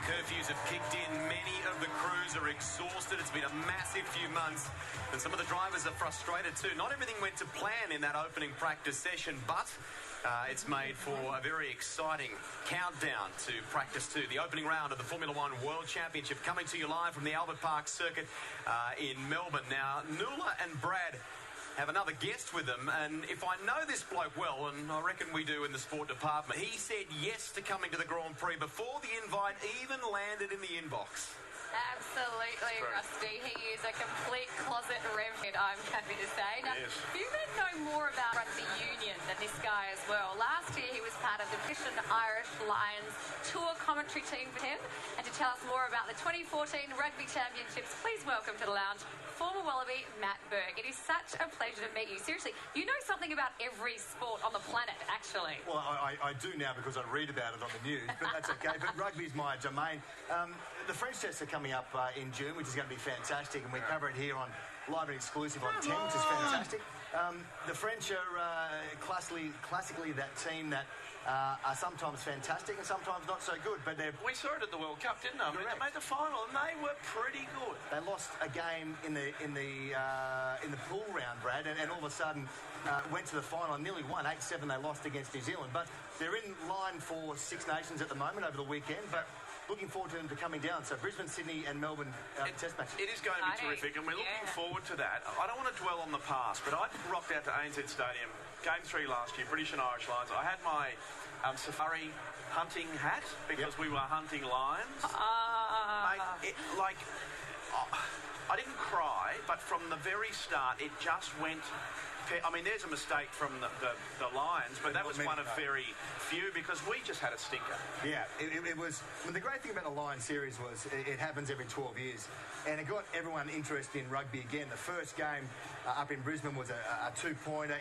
curfews have kicked in. Many of the crews are exhausted. It's been a massive few months, and some of the drivers are frustrated too. Not everything went to plan in that opening practice session, but it's made for a very exciting countdown to practice 2, the opening round of the Formula One World Championship, coming to you live from the Albert Park circuit in Melbourne. Now, Nuala and Brad have another guest with them, and if I know this bloke well, and I reckon we do in the sport department, he said yes to coming to the Grand Prix before the invite even landed in the inbox. Absolutely, Rusty. He is a complete closet reverend, I'm happy to say. Now, you men know more about rugby union than this guy as well. Last year, he was part of the British and Irish Lions tour commentary team for him. And to tell us more about the 2014 Rugby Championships, please welcome to the lounge former Wallaby Matt Berg. It is such a pleasure to meet you. Seriously, you know something about every sport on the planet, actually. Well, I do now because I read about it on the news, but that's okay. But rugby's my domain. The French tests are coming up in June, which is going to be fantastic, and we cover it here on Live and Exclusive on 10, which is fantastic. The French are classically that team that are sometimes fantastic and sometimes not so good, but we saw it at the World Cup, didn't they? They made the final and they were pretty good. They lost a game in the pool round, Brad, and all of a sudden went to the final and nearly won. 8-7 they lost against New Zealand, but they're in line for Six Nations at the moment over the weekend, but looking forward to them coming down. So Brisbane, Sydney and Melbourne test matches. It is going to be terrific, and we're looking forward to that. I don't want to dwell on the past, but I rocked out to ANZ Stadium, Game 3 last year, British and Irish Lions. I had my safari hunting hat because we were hunting lions. Mate, I didn't cry, but from the very start, it just went... I mean, there's a mistake from the Lions, but that was one of very few because we just had a stinker. Yeah, it was... Well, the great thing about the Lions series was it happens every 12 years, and it got everyone interested in rugby again. The first game up in Brisbane was a two-pointer.